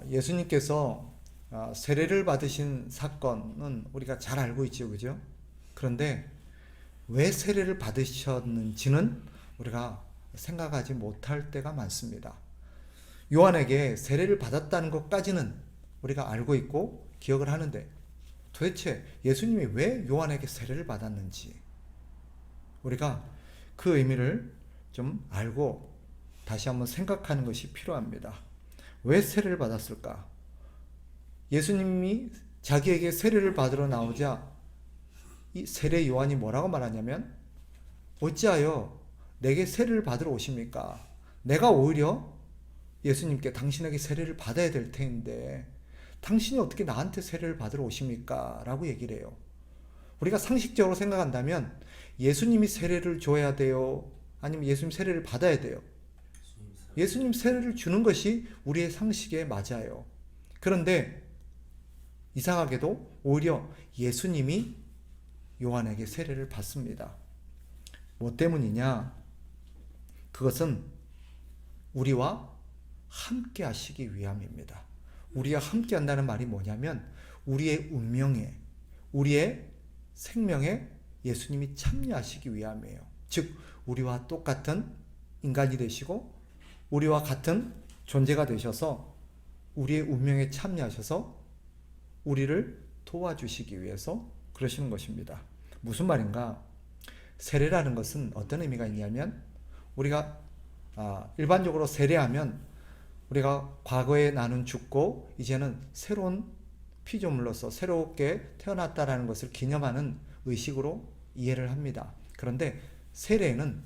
예수님께서 세례를 받으신 사건은 우리가 잘 알고 있죠, 그죠? 그런데 왜 세례를 받으셨는지는 우리가 생각하지 못할 때가 많습니다. 요한에게 세례를 받았다는 것까지는 우리가 알고 있고 기억을 하는데, 도대체 예수님이 왜 요한에게 세례를 받았는지 우리가 그 의미를 좀 알고 다시 한번 생각하는 것이 필요합니다. 왜 세례를 받았을까? 예수님이 자기에게 세례를 받으러 나오자 이 세례 요한이 뭐라고 말하냐면, 어찌하여 내게 세례를 받으러 오십니까? 내가 오히려 예수님께 당신에게 세례를 받아야 될 텐데 당신이 어떻게 나한테 세례를 받으러 오십니까? 라고 얘기를 해요. 우리가 상식적으로 생각한다면 예수님이 세례를 줘야 돼요? 아니면 예수님 세례를 받아야 돼요? 예수님 세례를 주는 것이 우리의 상식에 맞아요. 그런데 이상하게도 오히려 예수님이 요한에게 세례를 받습니다. 뭐 때문이냐? 그것은 우리와 함께 하시기 위함입니다. 우리와 함께 한다는 말이 뭐냐면 우리의 운명에, 우리의 생명에 예수님이 참여하시기 위함이에요. 즉 우리와 똑같은 인간이 되시고 우리와 같은 존재가 되셔서 우리의 운명에 참여하셔서 우리를 도와주시기 위해서 그러시는 것입니다. 무슨 말인가? 세례라는 것은 어떤 의미가 있냐면, 우리가 일반적으로 세례하면 우리가 과거에 나는 죽고 이제는 새로운 피조물로서 새롭게 태어났다라는 것을 기념하는 의식으로 이해를 합니다. 그런데 세례는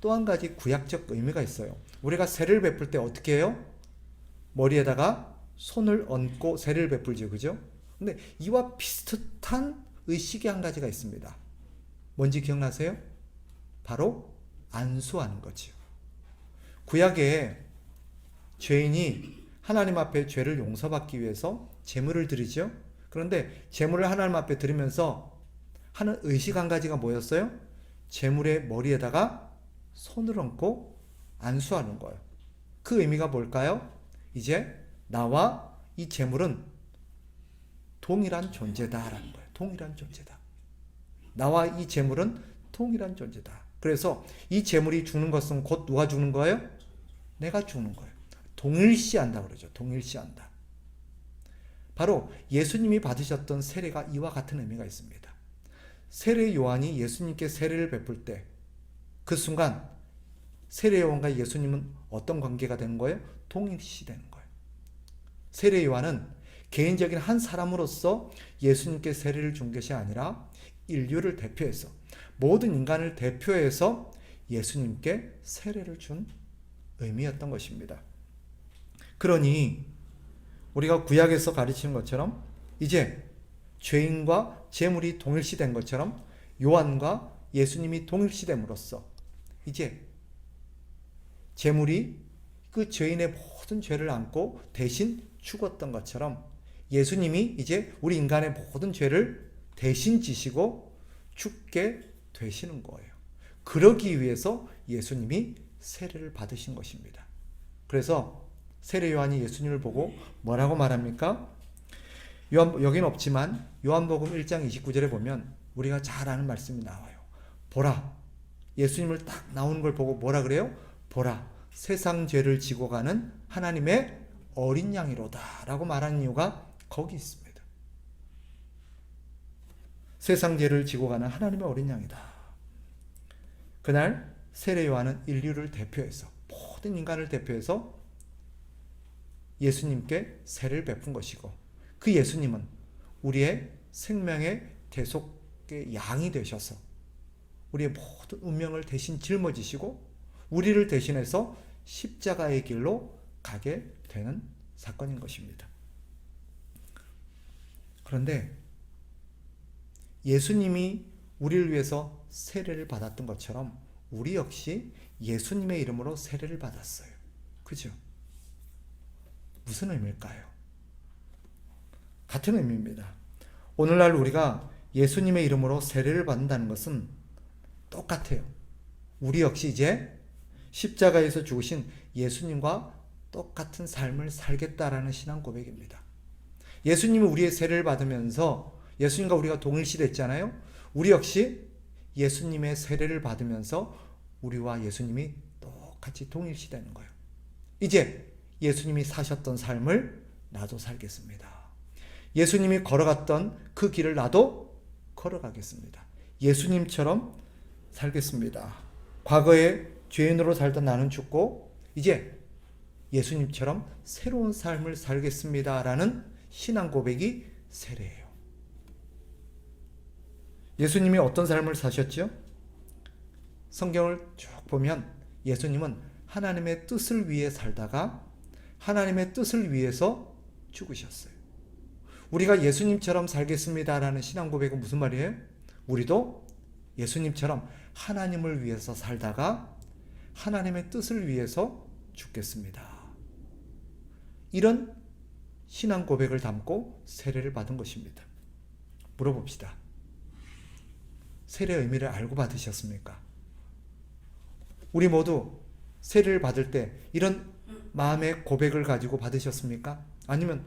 또 한 가지 구약적 의미가 있어요. 우리가 세례를 베풀 때 어떻게 해요? 머리에다가 손을 얹고 세례를 베풀죠, 그죠? 근데 이와 비슷한 의식이 한 가지가 있습니다. 뭔지 기억나세요? 바로 안수하는 거죠. 구약에 죄인이 하나님 앞에 죄를 용서받기 위해서 제물을 드리죠. 그런데 제물을 하나님 앞에 드리면서 하는 의식 한 가지가 뭐였어요? 제물의 머리에다가 손을 얹고 안수하는 거예요. 그 의미가 뭘까요? 이제 나와 이 제물은 동일한 존재다라는 거예요. 동일한 존재다. 나와 이 제물은 동일한 존재다. 그래서 이 제물이 죽는 것은 곧 누가 죽는 거예요? 내가 죽는 거예요. 동일시한다 그러죠. 동일시한다. 바로 예수님이 받으셨던 세례가 이와 같은 의미가 있습니다. 세례 요한이 예수님께 세례를 베풀 때 그 순간 세례 요한과 예수님은 어떤 관계가 되는 거예요? 동일시되는 거예요. 세례 요한은 개인적인 한 사람으로서 예수님께 세례를 준 것이 아니라 인류를 대표해서, 모든 인간을 대표해서 예수님께 세례를 준 의미였던 것입니다. 그러니 우리가 구약에서 가르치는 것처럼 이제 죄인과 제물이 동일시된 것처럼 요한과 예수님이 동일시됨으로써 이제 제물이 그 죄인의 모든 죄를 안고 대신 죽었던 것처럼 예수님이 이제 우리 인간의 모든 죄를 대신 지시고 죽게 되시는 거예요. 그러기 위해서 예수님이 세례를 받으신 것입니다. 그래서 세례 요한이 예수님을 보고 뭐라고 말합니까? 여기는 없지만 요한복음 1장 29절에 보면 우리가 잘 아는 말씀이 나와요. 보라, 예수님을 딱 나오는 걸 보고 뭐라 그래요? 보라, 세상 죄를 지고 가는 하나님의 어린 양이로다 라고 말하는 이유가 거기 있습니다. 세상 죄를 지고 가는 하나님의 어린 양이다. 그날 세례 요한은 인류를 대표해서, 모든 인간을 대표해서 예수님께 세례를 베푼 것이고, 그 예수님은 우리의 생명의 대속의 양이 되셔서 우리의 모든 운명을 대신 짊어지시고 우리를 대신해서 십자가의 길로 가게 되는 사건인 것입니다. 그런데 예수님이 우리를 위해서 세례를 받았던 것처럼 우리 역시 예수님의 이름으로 세례를 받았어요. 그죠? 무슨 의미일까요? 같은 의미입니다. 오늘날 우리가 예수님의 이름으로 세례를 받는다는 것은 똑같아요. 우리 역시 이제 십자가에서 죽으신 예수님과 똑같은 삶을 살겠다라는 신앙 고백입니다. 예수님이 우리의 세례를 받으면서 예수님과 우리가 동일시됐잖아요. 우리 역시 예수님의 세례를 받으면서 우리와 예수님이 똑같이 동일시되는 거예요. 이제 예수님이 사셨던 삶을 나도 살겠습니다. 예수님이 걸어갔던 그 길을 나도 걸어가겠습니다. 예수님처럼 살겠습니다. 과거에 죄인으로 살던 나는 죽고 이제 예수님처럼 새로운 삶을 살겠습니다라는 신앙 고백이 세례예요. 예수님이 어떤 삶을 사셨죠? 성경을 쭉 보면 예수님은 하나님의 뜻을 위해 살다가 하나님의 뜻을 위해서 죽으셨어요. 우리가 예수님처럼 살겠습니다라는 신앙 고백은 무슨 말이에요? 우리도 예수님처럼 하나님을 위해서 살다가 하나님의 뜻을 위해서 죽겠습니다. 이런 신앙 고백을 담고 세례를 받은 것입니다. 물어봅시다. 세례의 의미를 알고 받으셨습니까? 우리 모두 세례를 받을 때 이런 마음의 고백을 가지고 받으셨습니까? 아니면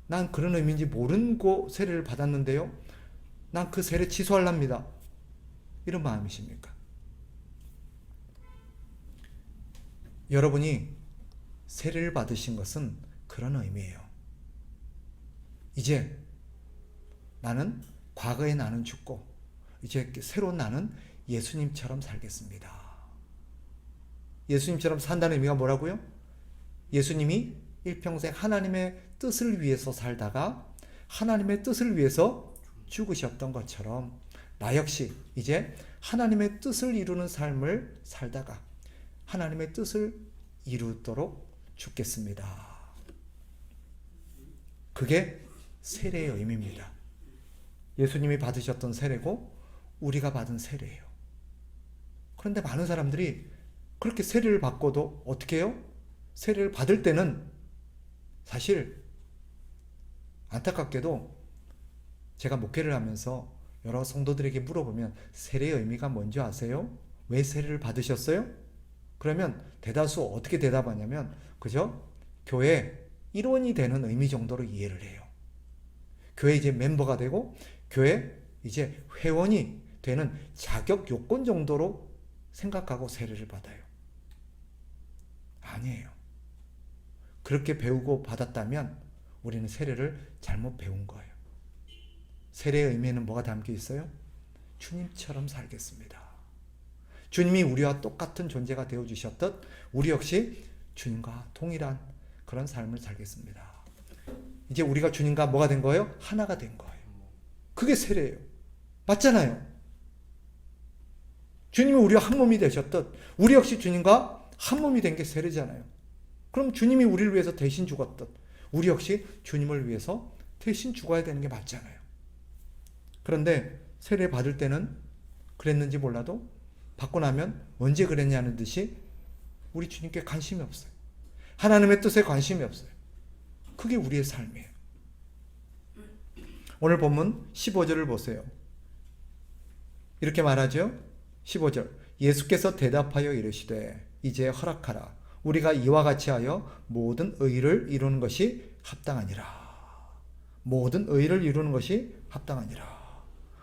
난 그런 의미인지 모르고 세례를 받았는데요. 난 그 세례 취소하랍니다. 이런 마음이십니까? 여러분이 세례를 받으신 것은 그런 의미예요. 이제 나는 과거의 나는 죽고 이제 새로운 나는 예수님처럼 살겠습니다. 예수님처럼 산다는 의미가 뭐라고요? 예수님이 일평생 하나님의 뜻을 위해서 살다가 하나님의 뜻을 위해서 죽으셨던 것처럼 나 역시 이제 하나님의 뜻을 이루는 삶을 살다가 하나님의 뜻을 이루도록 죽겠습니다. 그게 세례의 의미입니다. 예수님이 받으셨던 세례고 우리가 받은 세례예요. 그런데 많은 사람들이 그렇게 세례를 받고도 어떻게 해요? 세례를 받을 때는 사실 안타깝게도 제가 목회를 하면서 여러 성도들에게 물어보면 세례의 의미가 뭔지 아세요? 왜 세례를 받으셨어요? 그러면 대다수 어떻게 대답하냐면 그저 교회 일원이 되는 의미 정도로 이해를 해요. 교회 이제 멤버가 되고 교회 이제 회원이 되는 자격 요건 정도로 생각하고 세례를 받아요. 아니에요. 그렇게 배우고 받았다면 우리는 세례를 잘못 배운 거예요. 세례의 의미에는 뭐가 담겨 있어요? 주님처럼 살겠습니다. 주님이 우리와 똑같은 존재가 되어주셨듯 우리 역시 주님과 동일한 그런 삶을 살겠습니다. 이제 우리가 주님과 뭐가 된 거예요? 하나가 된 거예요. 그게 세례예요. 맞잖아요. 주님이 우리와 한 몸이 되셨듯 우리 역시 주님과 한 몸이 된 게 세례잖아요. 그럼 주님이 우리를 위해서 대신 죽었듯 우리 역시 주님을 위해서 대신 죽어야 되는 게 맞잖아요. 그런데 세례 받을 때는 그랬는지 몰라도 받고 나면 언제 그랬냐는 듯이 우리 주님께 관심이 없어요. 하나님의 뜻에 관심이 없어요. 그게 우리의 삶이에요. 오늘 본문 15절을 보세요. 이렇게 말하죠. 15절 예수께서 대답하여 이르시되 이제 허락하라. 우리가 이와 같이 하여 모든 의를 이루는 것이 합당하니라. 모든 의를 이루는 것이 합당하니라.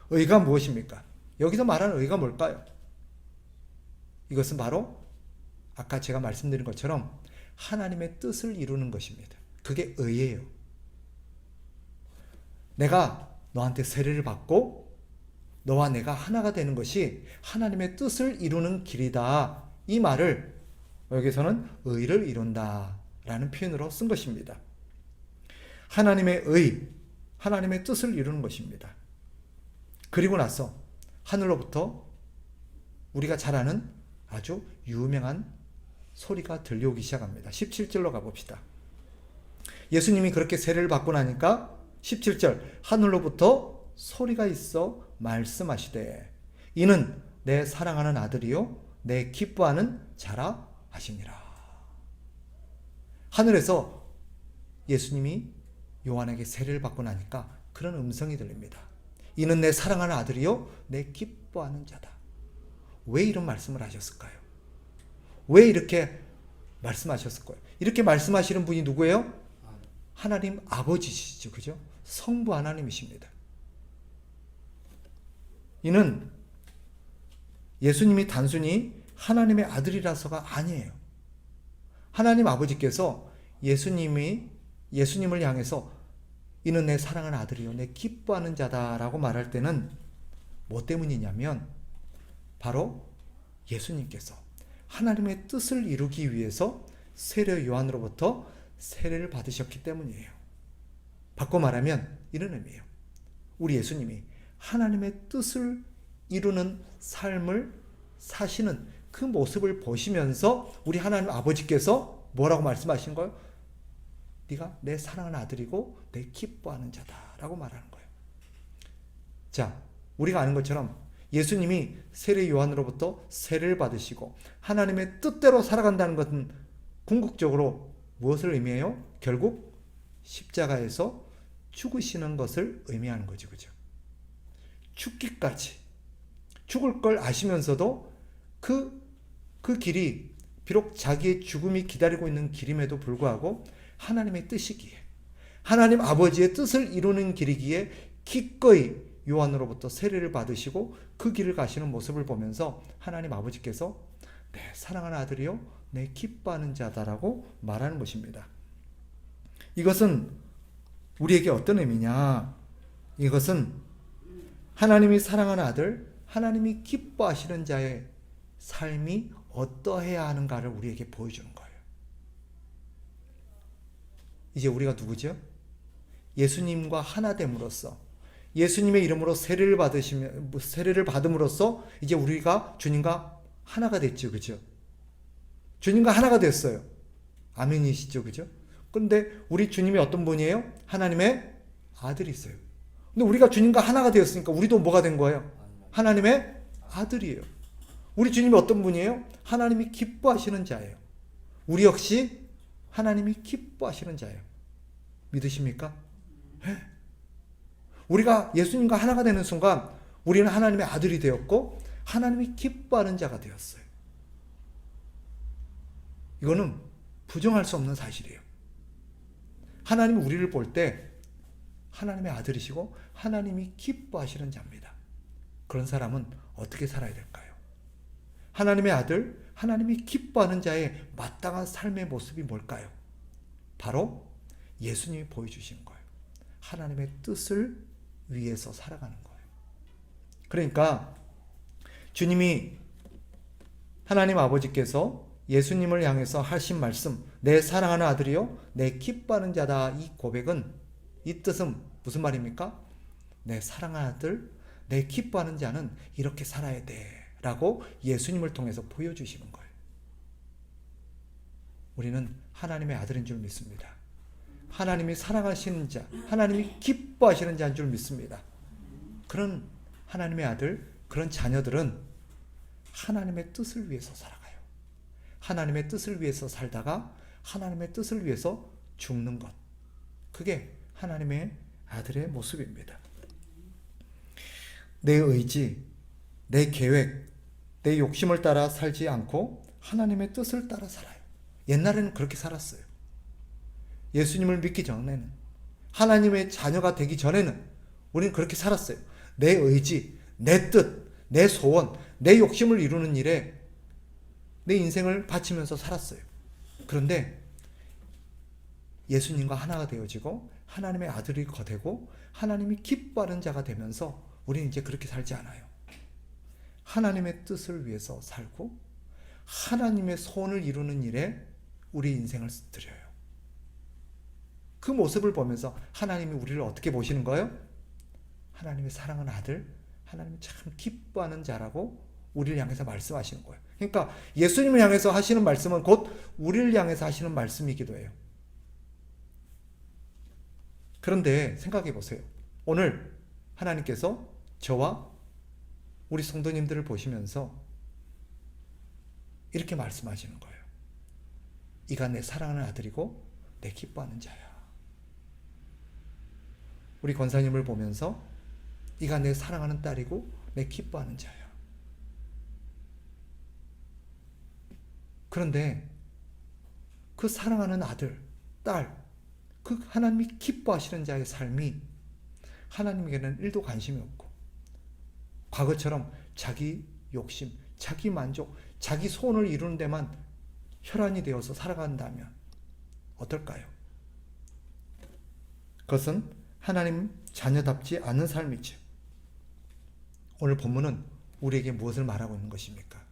의가 무엇입니까? 여기서 말하는 의가 뭘까요? 이것은 바로 아까 제가 말씀드린 것처럼 하나님의 뜻을 이루는 것입니다. 그게 의예요. 내가 너한테 세례를 받고 너와 내가 하나가 되는 것이 하나님의 뜻을 이루는 길이다. 이 말을 여기서는 의를 이룬다 라는 표현으로 쓴 것입니다. 하나님의 의, 하나님의 뜻을 이루는 것입니다. 그리고 나서 하늘로부터 우리가 잘 아는 아주 유명한 소리가 들려오기 시작합니다. 17절로 가봅시다. 예수님이 그렇게 세례를 받고 나니까 17절 하늘로부터 소리가 있어 말씀하시되 이는 내 사랑하는 아들이요 내 기뻐하는 자라 하시니라. 하늘에서 예수님이 요한에게 세례를 받고 나니까 그런 음성이 들립니다. 이는 내 사랑하는 아들이요 내 기뻐하는 자다. 왜 이런 말씀을 하셨을까요? 왜 이렇게 말씀하셨을 거예요? 이렇게 말씀하시는 분이 누구예요? 하나님 아버지시죠. 그죠? 성부 하나님이십니다. 이는 예수님이 단순히 하나님의 아들이라서가 아니에요. 하나님 아버지께서 예수님을 향해서 이는 내 사랑하는 아들이요 내 기뻐하는 자다라고 말할 때는 뭐 때문이냐면 바로 예수님께서 하나님의 뜻을 이루기 위해서 세례 요한으로부터 세례를 받으셨기 때문이에요. 바꿔 말하면 이런 의미예요. 우리 예수님이 하나님의 뜻을 이루는 삶을 사시는 그 모습을 보시면서 우리 하나님 아버지께서 뭐라고 말씀하신 거예요? 네가 내 사랑하는 아들이고 내 기뻐하는 자다라고 말하는 거예요. 자, 우리가 아는 것처럼 예수님이 세례 요한으로부터 세례를 받으시고 하나님의 뜻대로 살아간다는 것은 궁극적으로 무엇을 의미해요? 결국 십자가에서 죽으시는 것을 의미하는 거죠. 그죠? 죽기까지 죽을 걸 아시면서도 그 길이 비록 자기의 죽음이 기다리고 있는 길임에도 불구하고 하나님의 뜻이기에 하나님 아버지의 뜻을 이루는 길이기에 기꺼이 요한으로부터 세례를 받으시고 그 길을 가시는 모습을 보면서 하나님 아버지께서 내 사랑하는 아들이요 내 기뻐하는 자다라고 말하는 것입니다. 이것은 우리에게 어떤 의미냐? 이것은 하나님이 사랑하는 아들, 하나님이 기뻐하시는 자의 삶이 어떠해야 하는가를 우리에게 보여주는 거예요. 이제 우리가 누구죠? 예수님과 하나 됨으로써 예수님의 이름으로 세례를 받음으로써 이제 우리가 주님과 하나가 됐죠. 그죠? 주님과 하나가 됐어요. 아멘이시죠. 그죠? 그런데 우리 주님이 어떤 분이에요? 하나님의 아들이세요. 근데 우리가 주님과 하나가 되었으니까 우리도 뭐가 된 거예요? 하나님의 아들이에요. 우리 주님이 어떤 분이에요? 하나님이 기뻐하시는 자예요. 우리 역시 하나님이 기뻐하시는 자예요. 믿으십니까? 네. 우리가 예수님과 하나가 되는 순간 우리는 하나님의 아들이 되었고 하나님이 기뻐하는 자가 되었어요. 이거는 부정할 수 없는 사실이에요. 하나님이 우리를 볼 때 하나님의 아들이시고 하나님이 기뻐하시는 자입니다. 그런 사람은 어떻게 살아야 될까요? 하나님의 아들, 하나님이 기뻐하는 자의 마땅한 삶의 모습이 뭘까요? 바로 예수님이 보여주시는 거예요. 하나님의 뜻을 위해서 살아가는 거예요. 그러니까 주님이 하나님 아버지께서 예수님을 향해서 하신 말씀, 내 사랑하는 아들이요 내 기뻐하는 자다, 이 고백은, 이 뜻은 무슨 말입니까? 내 사랑하는 아들, 내 기뻐하는 자는 이렇게 살아야 돼 라고 예수님을 통해서 보여주시는 거예요. 우리는 하나님의 아들인 줄 믿습니다. 하나님이 사랑하시는 자, 하나님이 기뻐하시는 자인 줄 믿습니다. 그런 하나님의 아들, 그런 자녀들은 하나님의 뜻을 위해서 살아가요. 하나님의 뜻을 위해서 살다가 하나님의 뜻을 위해서 죽는 것. 그게 하나님의 아들의 모습입니다. 내 의지, 내 계획, 내 욕심을 따라 살지 않고 하나님의 뜻을 따라 살아요. 옛날에는 그렇게 살았어요. 예수님을 믿기 전에는, 하나님의 자녀가 되기 전에는 우리는 그렇게 살았어요. 내 의지, 내 뜻, 내 소원, 내 욕심을 이루는 일에 내 인생을 바치면서 살았어요. 그런데 예수님과 하나가 되어지고 하나님의 아들이 되고 하나님이 기뻐하는 자가 되면서 우리는 이제 그렇게 살지 않아요. 하나님의 뜻을 위해서 살고 하나님의 소원을 이루는 일에 우리 인생을 드려요. 그 모습을 보면서 하나님이 우리를 어떻게 보시는 거예요? 하나님의 사랑하는 아들, 하나님이 참 기뻐하는 자라고 우리를 향해서 말씀하시는 거예요. 그러니까 예수님을 향해서 하시는 말씀은 곧 우리를 향해서 하시는 말씀이기도 해요. 그런데 생각해 보세요. 오늘 하나님께서 저와 우리 성도님들을 보시면서 이렇게 말씀하시는 거예요. 이가 내 사랑하는 아들이고 내 기뻐하는 자야. 우리 권사님을 보면서 이가 내 사랑하는 딸이고 내 기뻐하는 자야. 그런데 그 사랑하는 아들, 딸, 그 하나님이 기뻐하시는 자의 삶이 하나님에게는 1도 관심이 없고 과거처럼 자기 욕심, 자기 만족, 자기 소원을 이루는 데만 혈안이 되어서 살아간다면 어떨까요? 그것은 하나님 자녀답지 않은 삶이죠. 오늘 본문은 우리에게 무엇을 말하고 있는 것입니까?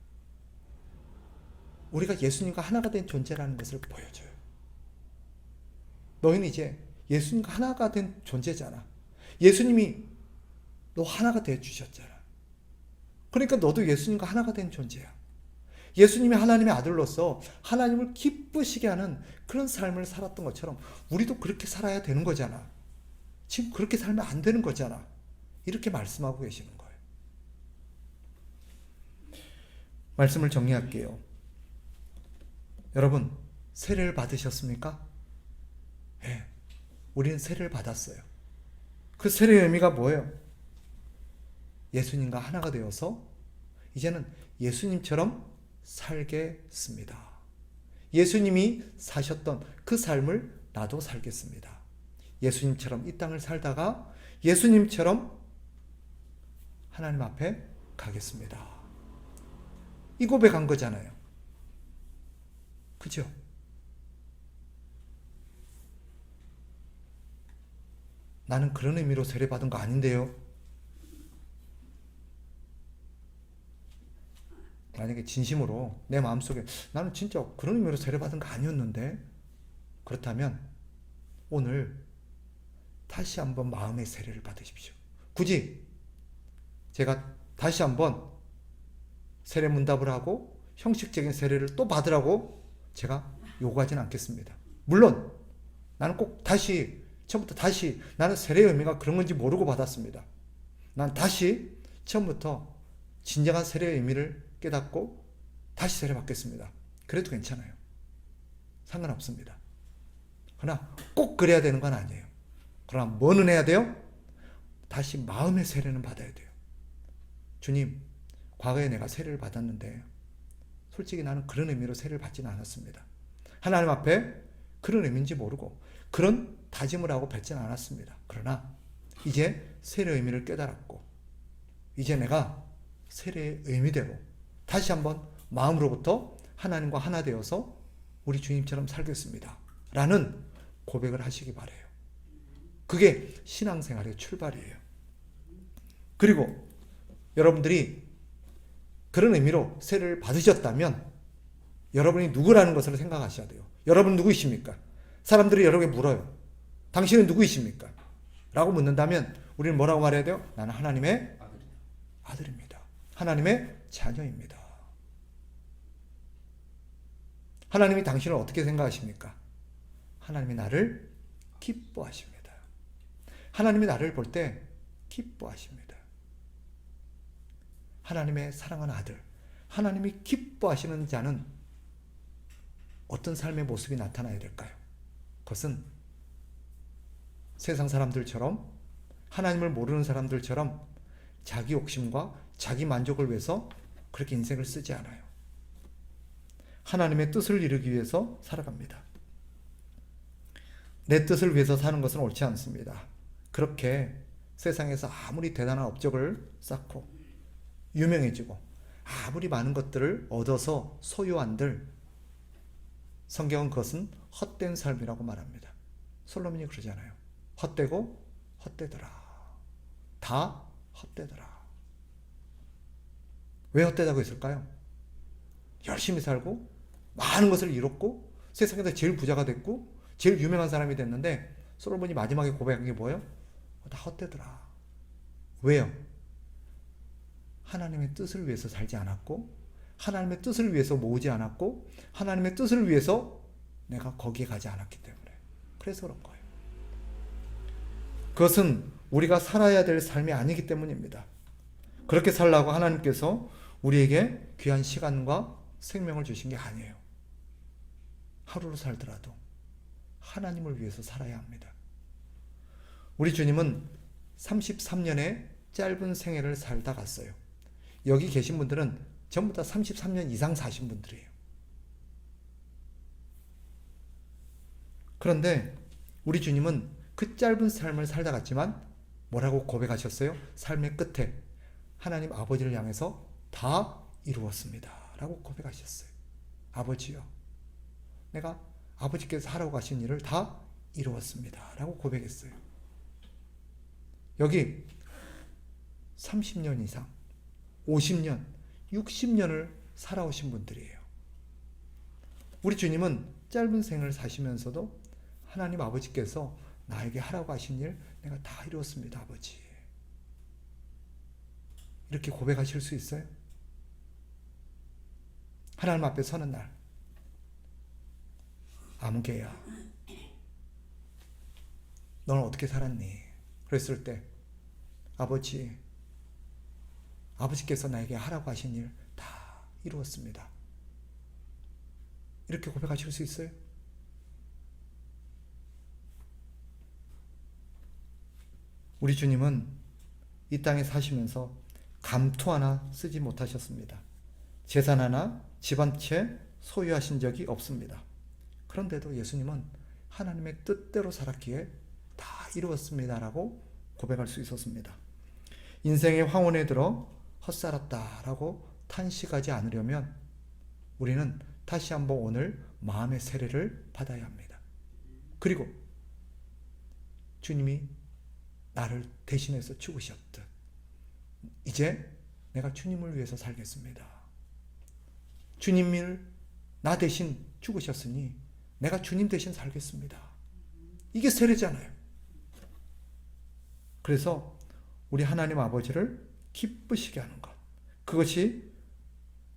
우리가 예수님과 하나가 된 존재라는 것을 보여줘요. 너희는 이제 예수님과 하나가 된 존재잖아. 예수님이 너 하나가 되어주셨잖아. 그러니까 너도 예수님과 하나가 된 존재야. 예수님이 하나님의 아들로서 하나님을 기쁘시게 하는 그런 삶을 살았던 것처럼 우리도 그렇게 살아야 되는 거잖아. 지금 그렇게 살면 안 되는 거잖아. 이렇게 말씀하고 계시는 거예요. 말씀을 정리할게요. 여러분, 세례를 받으셨습니까? 네, 우리는 세례를 받았어요. 그 세례의 의미가 뭐예요? 예수님과 하나가 되어서 이제는 예수님처럼 살겠습니다. 예수님이 사셨던 그 삶을 나도 살겠습니다. 예수님처럼 이 땅을 살다가 예수님처럼 하나님 앞에 가겠습니다. 이 고백한 거잖아요. 그죠? 나는 그런 의미로 세례받은 거 아닌데요. 만약에 진심으로 내 마음속에 나는 진짜 그런 의미로 세례받은 거 아니었는데, 그렇다면 오늘 다시 한번 마음의 세례를 받으십시오. 굳이 제가 다시 한번 세례 문답을 하고 형식적인 세례를 또 받으라고 제가 요구하지는 않겠습니다. 물론 나는 꼭 다시 처음부터 다시 나는 세례의 의미가 그런 건지 모르고 받았습니다. 난 다시 처음부터 진정한 세례의 의미를 깨닫고 다시 세례 받겠습니다. 그래도 괜찮아요. 상관없습니다. 그러나 꼭 그래야 되는 건 아니에요. 그러나 뭐는 해야 돼요? 다시 마음의 세례는 받아야 돼요. 주님, 과거에 내가 세례를 받았는데 솔직히 나는 그런 의미로 세례를 받지는 않았습니다. 하나님 앞에 그런 의미인지 모르고 그런 다짐을 하고 뱉지는 않았습니다. 그러나 이제 세례의 의미를 깨달았고 이제 내가 세례의 의미대로 다시 한번 마음으로부터 하나님과 하나 되어서 우리 주님처럼 살겠습니다. 라는 고백을 하시기 바라요. 그게 신앙생활의 출발이에요. 그리고 여러분들이 그런 의미로 세례를 받으셨다면 여러분이 누구라는 것을 생각하셔야 돼요. 여러분 누구이십니까? 사람들이 여러분에게 물어요. 당신은 누구이십니까? 라고 묻는다면 우리는 뭐라고 말해야 돼요? 나는 하나님의 아들입니다. 하나님의 자녀입니다. 하나님이 당신을 어떻게 생각하십니까? 하나님이 나를 기뻐하십니다. 하나님이 나를 볼 때 기뻐하십니다. 하나님의 사랑하는 아들, 하나님이 기뻐하시는 자는 어떤 삶의 모습이 나타나야 될까요? 그것은 세상 사람들처럼 하나님을 모르는 사람들처럼 자기 욕심과 자기 만족을 위해서 그렇게 인생을 쓰지 않아요. 하나님의 뜻을 이루기 위해서 살아갑니다. 내 뜻을 위해서 사는 것은 옳지 않습니다. 그렇게 세상에서 아무리 대단한 업적을 쌓고 유명해지고 아무리 많은 것들을 얻어서 소유한들 성경은 그것은 헛된 삶이라고 말합니다. 솔로몬이 그러잖아요. 헛되고 헛되더라. 다 헛되더라. 왜 헛되다고 했을까요? 열심히 살고 많은 것을 이뤘고 세상에서 제일 부자가 됐고 제일 유명한 사람이 됐는데 솔로몬이 마지막에 고백한 게 뭐예요? 다 헛되더라. 왜요? 하나님의 뜻을 위해서 살지 않았고 하나님의 뜻을 위해서 모으지 않았고 하나님의 뜻을 위해서 내가 거기에 가지 않았기 때문에 그래서 그런 거예요. 그것은 우리가 살아야 될 삶이 아니기 때문입니다. 그렇게 살라고 하나님께서 우리에게 귀한 시간과 생명을 주신 게 아니에요. 하루로 살더라도 하나님을 위해서 살아야 합니다. 우리 주님은 33년의 짧은 생애를 살다 갔어요. 여기 계신 분들은 전부 다 33년 이상 사신 분들이에요. 그런데 우리 주님은 그 짧은 삶을 살다 갔지만 뭐라고 고백하셨어요? 삶의 끝에 하나님 아버지를 향해서 다 이루었습니다 라고 고백하셨어요. 아버지요, 내가 아버지께서 하라고 하신 일을 다 이루었습니다 라고 고백했어요. 여기 30년 이상, 50년, 60년을 살아오신 분들이에요. 우리 주님은 짧은 생을 사시면서도 하나님 아버지께서 나에게 하라고 하신 일 내가 다 이루었습니다 아버지, 이렇게 고백하실 수 있어요? 하나님 앞에 서는 날, 아무개야 너는 어떻게 살았니? 그랬을 때 아버지께서 나에게 하라고 하신 일 다 이루었습니다, 이렇게 고백하실 수 있어요? 우리 주님은 이 땅에 사시면서 감토 하나 쓰지 못하셨습니다. 재산 하나 집 한 채 소유하신 적이 없습니다. 그런데도 예수님은 하나님의 뜻대로 살았기에 다 이루었습니다라고 고백할 수 있었습니다. 인생의 황혼에 들어 헛살았다라고 탄식하지 않으려면 우리는 다시 한번 오늘 마음의 세례를 받아야 합니다. 그리고 주님이 나를 대신해서 죽으셨듯 이제 내가 주님을 위해서 살겠습니다. 주님을 나 대신 죽으셨으니 내가 주님 대신 살겠습니다. 이게 세례잖아요. 그래서 우리 하나님 아버지를 기쁘시게 하는 것, 그것이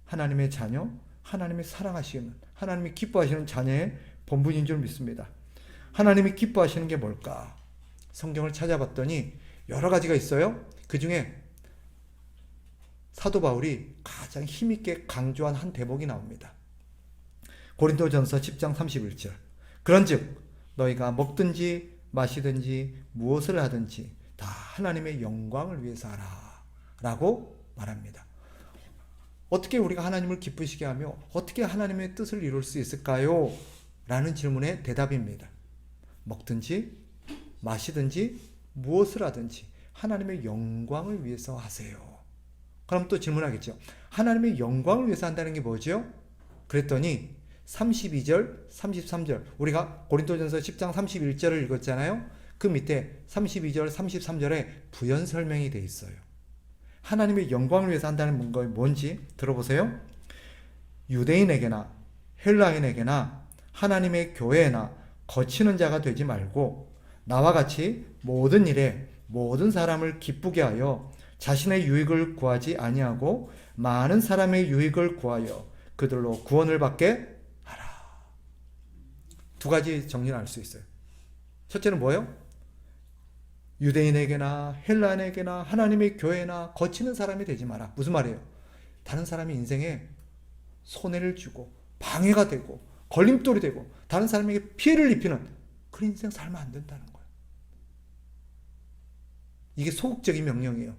하나님의 자녀, 하나님이 사랑하시는, 하나님이 기뻐하시는 자녀의 본분인 줄 믿습니다. 하나님이 기뻐하시는 게 뭘까? 성경을 찾아봤더니 여러 가지가 있어요. 그 중에 사도 바울이 가장 힘있게 강조한 한 대목이 나옵니다. 고린도전서 10장 31절. 그런즉 너희가 먹든지 마시든지 무엇을 하든지 다 하나님의 영광을 위해서 하라 라고 말합니다. 어떻게 우리가 하나님을 기쁘시게 하며 어떻게 하나님의 뜻을 이룰 수 있을까요? 라는 질문의 대답입니다. 먹든지 마시든지 무엇을 하든지 하나님의 영광을 위해서 하세요. 그럼 또 질문하겠죠. 하나님의 영광을 위해서 한다는 게 뭐죠? 그랬더니 32절, 33절, 우리가 고린도전서 10장 31절을 읽었잖아요. 그 밑에 32절, 33절에 부연 설명이 되어 있어요. 하나님의 영광을 위해서 한다는 건 뭔지 들어보세요. 유대인에게나 헬라인에게나 하나님의 교회나 거치는 자가 되지 말고 나와 같이 모든 일에 모든 사람을 기쁘게 하여 자신의 유익을 구하지 아니하고 많은 사람의 유익을 구하여 그들로 구원을 받게 하라. 두 가지 정리를 할 수 있어요. 첫째는 뭐예요? 유대인에게나 헬라인에게나 하나님의 교회나 거치는 사람이 되지 마라. 무슨 말이에요? 다른 사람의 인생에 손해를 주고 방해가 되고 걸림돌이 되고 다른 사람에게 피해를 입히는 그런 인생 살면 안 된다는 거예요. 이게 소극적인 명령이에요.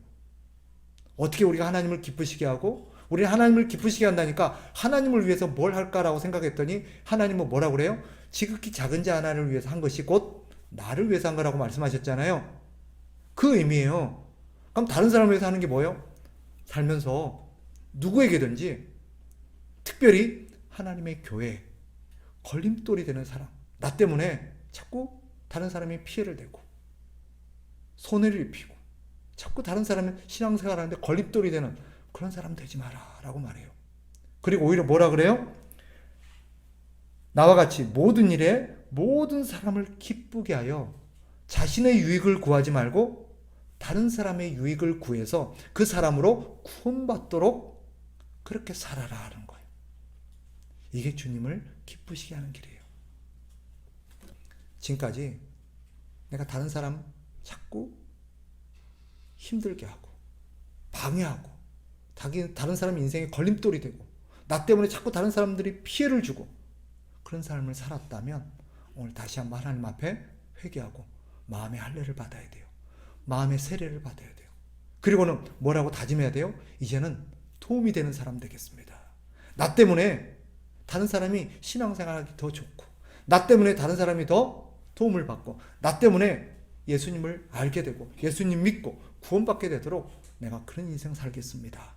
어떻게 우리가 하나님을 기쁘시게 하고 우리는 하나님을 기쁘시게 한다니까 하나님을 위해서 뭘 할까라고 생각했더니 하나님은 뭐라고 그래요? 지극히 작은 자 하나를 위해서 한 것이 곧 나를 위해서 한 거라고 말씀하셨잖아요. 그 의미예요. 그럼 다른 사람을 위해서 하는 게 뭐예요? 살면서 누구에게든지 특별히 하나님의 교회 걸림돌이 되는 사람, 나 때문에 자꾸 다른 사람이 피해를 대고 손해를 입히고 자꾸 다른 사람의 신앙생활 하는데 걸림돌이 되는 그런 사람 되지 마라 라고 말해요. 그리고 오히려 뭐라 그래요? 나와 같이 모든 일에 모든 사람을 기쁘게 하여 자신의 유익을 구하지 말고 다른 사람의 유익을 구해서 그 사람으로 구원받도록 그렇게 살아라 하는 거예요. 이게 주님을 기쁘시게 하는 길이에요. 지금까지 내가 다른 사람 자꾸 힘들게 하고 방해하고 다른 사람 인생에 걸림돌이 되고 나 때문에 자꾸 다른 사람들이 피해를 주고 그런 삶을 살았다면 오늘 다시 한번 하나님 앞에 회개하고 마음의 할례를 받아야 돼요. 마음의 세례를 받아야 돼요. 그리고는 뭐라고 다짐해야 돼요? 이제는 도움이 되는 사람 되겠습니다. 나 때문에 다른 사람이 신앙생활하기 더 좋고 나 때문에 다른 사람이 더 도움을 받고, 나 때문에 예수님을 알게 되고 예수님 믿고 구원받게 되도록 내가 그런 인생 살겠습니다.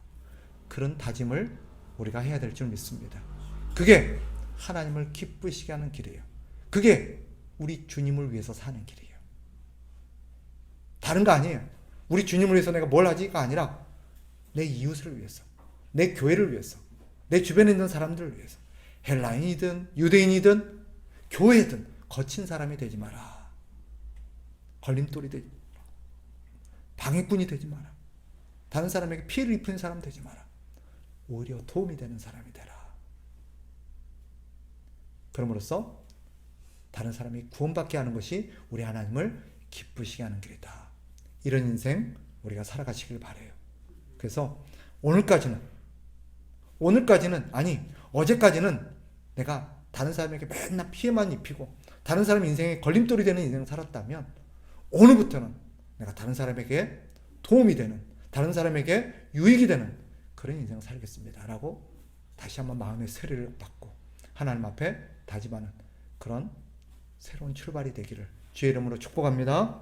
그런 다짐을 우리가 해야 될 줄 믿습니다. 그게 하나님을 기쁘시게 하는 길이에요. 그게 우리 주님을 위해서 사는 길이에요. 다른 거 아니에요. 우리 주님을 위해서 내가 뭘 하지가 아니라 내 이웃을 위해서, 내 교회를 위해서, 내 주변에 있는 사람들을 위해서, 헬라인이든 유대인이든 교회든 거친 사람이 되지 마라. 걸림돌이 되지 마라. 방해꾼이 되지 마라. 다른 사람에게 피해를 입히는 사람 되지 마라. 오히려 도움이 되는 사람이 되라. 그럼으로써 다른 사람이 구원받게 하는 것이 우리 하나님을 기쁘시게 하는 길이다. 이런 인생 우리가 살아가시길 바라요. 그래서 오늘까지는 아니 어제까지는 내가 다른 사람에게 맨날 피해만 입히고 다른 사람 인생에 걸림돌이 되는 인생을 살았다면 오늘부터는 내가 다른 사람에게 도움이 되는, 다른 사람에게 유익이 되는 그런 인생을 살겠습니다 라고 다시 한번 마음의 세례를 받고 하나님 앞에 다짐하는 그런 새로운 출발이 되기를 주의 이름으로 축복합니다.